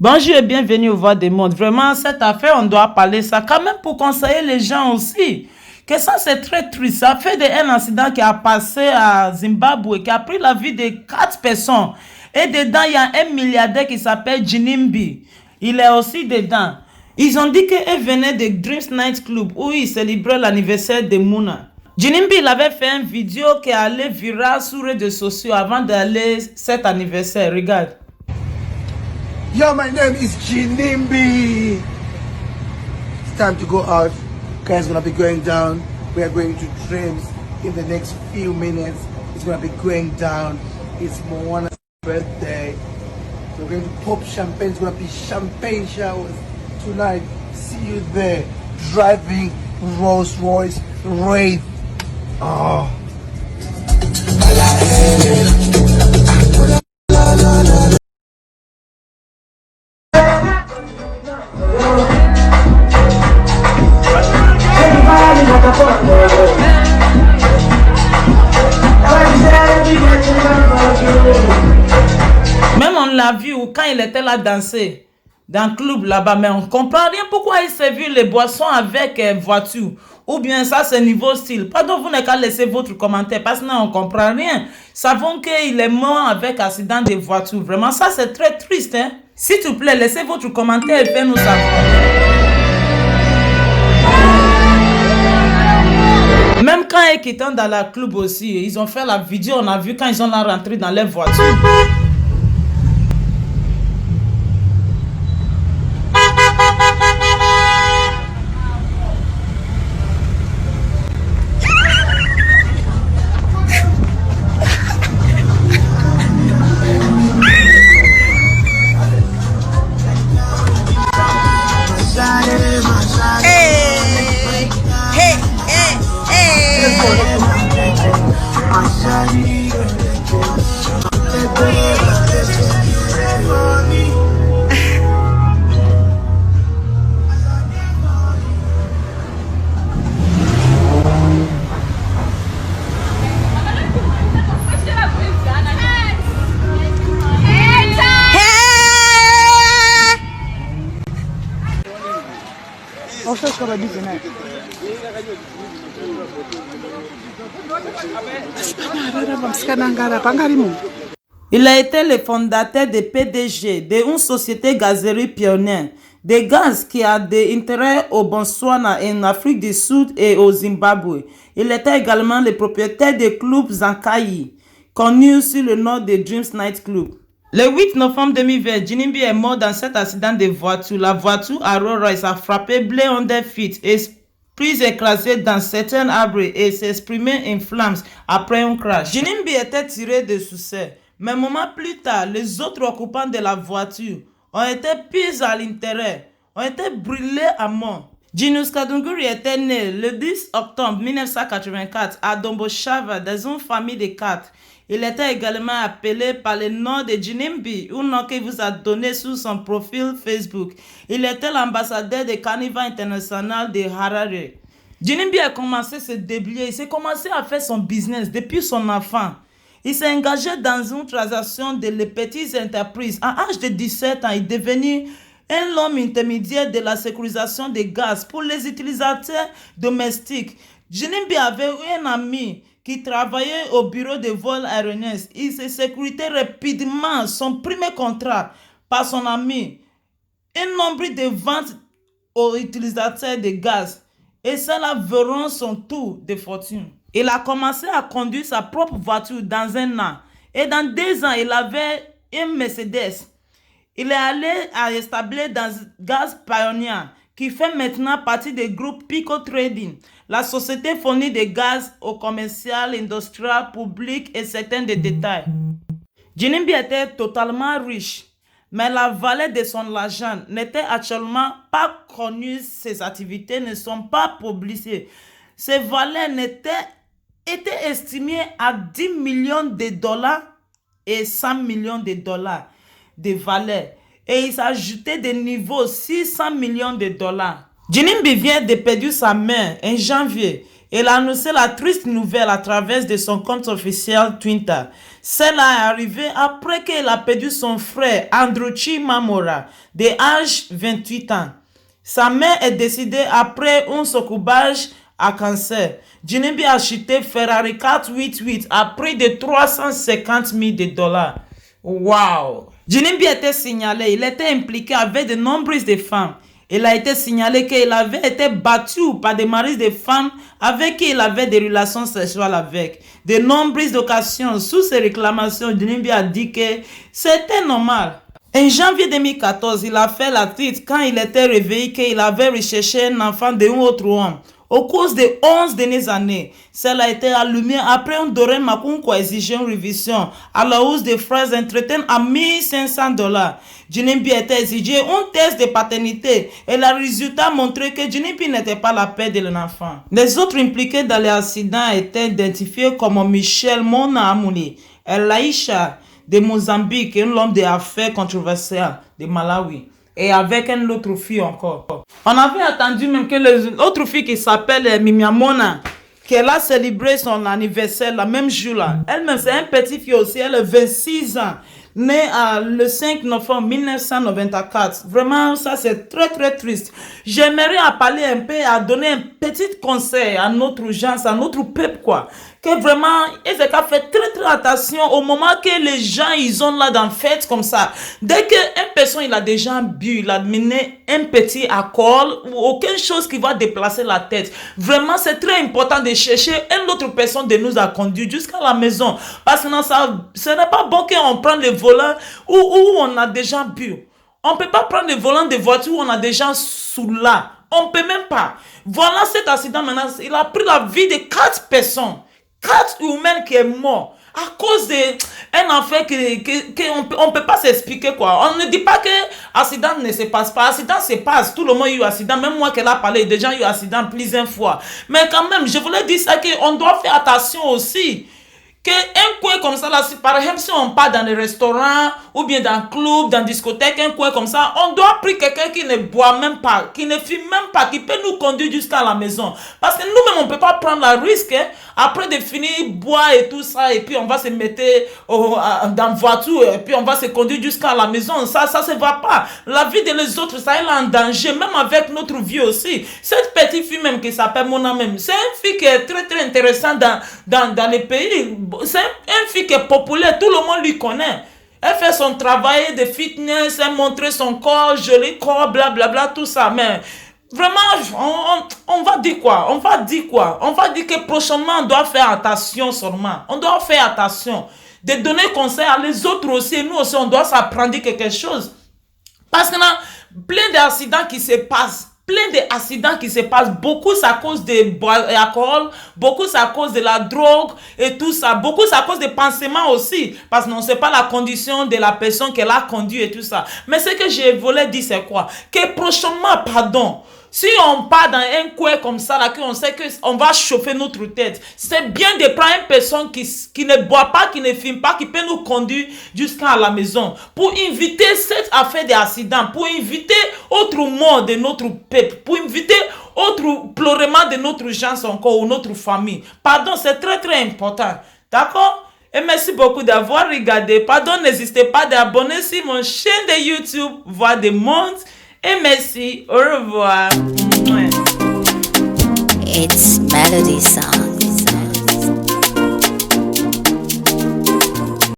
Bonjour et bienvenue au Voix des Mondes. Vraiment, cette affaire, on doit parler ça quand même pour conseiller les gens aussi. Que ça, c'est très triste. Ça fait un incident qui a passé à Zimbabwe, qui a pris la vie de 4 personnes. Et dedans, il y a un milliardaire qui s'appelle Ginimbi. Il est aussi dedans. Ils ont dit qu'il venait de Dreams Night Club où il célébrait l'anniversaire de Mouna. Ginimbi, il avait fait une vidéo qui allait viral sur les réseaux sociaux avant d'aller cet anniversaire. Regarde. Yo, my name is Ginimbi. It's time to go out. Guys, gonna be going down. We are going to Dreams in the next few minutes. It's gonna be going down. It's Moana's birthday. We're going to pop champagne. It's gonna be champagne showers tonight. See you there. Driving Rolls Royce Wraith. Oh. Même on l'a vu quand il était là danser dans le club là-bas, mais on comprend rien pourquoi il s'est vu les boissons avec voiture. Ou bien ça c'est niveau style. Pardon, vous n'avez qu'à laisser votre commentaire parce que non, on comprend rien. Savons qu'il est mort avec accident de voiture. Vraiment, ça c'est très triste. Hein? S'il te plaît, laissez votre commentaire et faites-nous savoir. Même quand ils quittent dans la club aussi, ils ont fait la vidéo, on a vu quand ils sont là rentrés dans leur voiture. Il a été le fondateur de PDG, d'une société gazerie pionnière, de gaz qui a des intérêts au Botswana, en Afrique du Sud et au Zimbabwe. Il était également le propriétaire du club Zankai, connu sous le nom de Dreams Night Club. Le 8 novembre 2020, Ginimbi est mort dans cet accident de voiture. La voiture à Rolls-Royce a frappé Blair Underfit et puis écrasé dans certains arbres et s'est exprimé en flammes après un crash. Ginimbi était tiré de succès, mais un moment plus tard, les autres occupants de la voiture ont été pris à l'intérieur, ont été brûlés à mort. Jinus Kadunguri était né le 10 octobre 1984 à Domboshava dans une famille de 4. Il était également appelé par le nom de Ginimbi, un nom qu'il vous a donné sur son profil Facebook. Il était l'ambassadeur de Carnival International de Harare. Ginimbi a commencé à se débrouiller, il s'est commencé à faire son business depuis son enfant. Il s'est engagé dans une transaction de les petites entreprises. À l'âge de 17 ans, il est devenu un homme intermédiaire de la sécurisation des gaz pour les utilisateurs domestiques. Ginimbi avait un ami qui travaillait au bureau de vol aérien. Il s'est sécurisé rapidement son premier contrat par son ami. Un nombre de ventes aux utilisateurs de gaz. Et cela verront son tour de fortune. Il a commencé à conduire sa propre voiture dans un an. Et dans 2 ans, il avait un Mercedes. Il est allé à établir dans Gaz Pioneer, qui fait maintenant partie du groupe Pico Trading. La société fournit des gaz au commercial, industriel, public et certains des détails. Ginimbi était totalement riche, mais la valeur de son argent n'était actuellement pas connue. Ses activités ne sont pas publiées. Ses valeurs étaient estimées à 10 millions de dollars et 100 millions de dollars de valeur. Et il s'ajoutait des niveaux 600 millions de dollars. Ginimbi vient de perdre sa mère en janvier. Elle a annoncé la triste nouvelle à travers de son compte officiel Twitter. Cela est arrivé après qu'elle a perdu son frère Andruchi Mamora, de âge 28 ans. Sa mère est décédée après un secouage à cancer. Jinimbi a acheté Ferrari 488 à prix de 350 000 $. Wow! Jinimbi était signalé, il était impliqué avec de nombreuses femmes. Il a été signalé qu'il avait été battu par des maris de femmes avec qui il avait des relations sexuelles avec. De nombreuses occasions, sous ces réclamations, Jinimbi a dit que c'était normal. En janvier 2014, il a fait la tweet quand il était réveillé qu'il avait recherché un enfant d'un autre homme. Au cours des 11 dernières années, cela a été allumé après un Doreen Makunko exigeant une révision à la hausse des frais d'entretien à $1 500. Jinimbi a été exigé un test de paternité et le résultat montrait que Jinimbi n'était pas la père de l'enfant. Les autres impliqués dans l'accident étaient identifiés comme Michel Mona Amouli, Elaïcha de Mozambique et un homme d'affaires controversial de Malawi. Et avec une autre fille encore. On avait attendu même que l'autre fille qui s'appelle Mimiamona, qu'elle a célébré son anniversaire le même jour-là. Elle-même, c'est un petit fille aussi, elle a 26 ans. Née le 5 novembre 1994. Vraiment, ça c'est très très triste. J'aimerais parler un peu, à donner un petit conseil à notre gens, à notre peuple quoi. Que vraiment, ils ont fait très très attention au moment que les gens ils ont là dans fête comme ça. Dès qu'une personne il a déjà bu, il a mené un petit alcool ou aucune chose qui va déplacer la tête. Vraiment, c'est très important de chercher une autre personne de nous à conduire jusqu'à la maison. Parce que non, ça, ce n'est pas bon qu'on prenne le volant où on a déjà bu. On ne peut pas prendre le volant de voiture où on a déjà sous là. On ne peut même pas. Voilà cet accident maintenant, il a pris la vie de 4 personnes. 4 humains qui est mort à cause d'un enfant qu'on ne peut pas s'expliquer quoi. On ne dit pas que l'accident ne se passe pas. L'accident se passe. Tout le monde a eu accident. Même moi qui ai parlé, des gens ont eu accident plusieurs fois. Mais quand même, je voulais dire ça qu'on doit faire attention aussi. Qu'un coin comme ça, là, par exemple, si on part dans les restaurants ou bien dans le club, dans la discothèque, un coin comme ça, on doit prendre quelqu'un qui ne boit même pas, qui ne fume même pas, qui peut nous conduire jusqu'à la maison. Parce que nous-mêmes, on ne peut pas prendre le risque, hein, après de finir boire et tout ça, et puis on va se mettre dans la voiture, et puis on va se conduire jusqu'à la maison. Ça se va pas. La vie de les autres, ça est en danger, même avec notre vie aussi. Cette petite fille même qui s'appelle Mona même, c'est une fille qui est très très intéressante dans les pays. C'est une fille qui est populaire, tout le monde lui connaît. Elle fait son travail de fitness, elle montre son corps, joli corps, blablabla, tout ça. Mais vraiment, on va dire quoi? On va dire que prochainement, on doit faire attention seulement. On doit faire attention. De donner conseil à les autres aussi. Nous aussi, on doit s'apprendre quelque chose. Parce qu'il y a plein d'accidents qui se passent. Beaucoup c'est à cause de l'alcool, beaucoup c'est à cause de la drogue et tout ça, beaucoup c'est à cause des pensements aussi, parce qu'on ne sait pas la condition de la personne qu'elle a conduit et tout ça. Mais ce que je voulais dire c'est quoi? Que prochainement, si on part dans un coin comme ça, là, qu'on sait qu'on va chauffer notre tête, c'est bien de prendre une personne qui ne boit pas, qui ne fume pas, qui peut nous conduire jusqu'à la maison. Pour éviter cette affaire d'accident, pour éviter autre mort de notre peuple, pour éviter autre pleurement de notre gens encore ou notre famille. Pardon, c'est très très important. D'accord? Et merci beaucoup d'avoir regardé. Pardon, n'hésitez pas d'abonner sur mon chaîne de YouTube Voix des Mondes. Et merci, au revoir. It's Melody Song.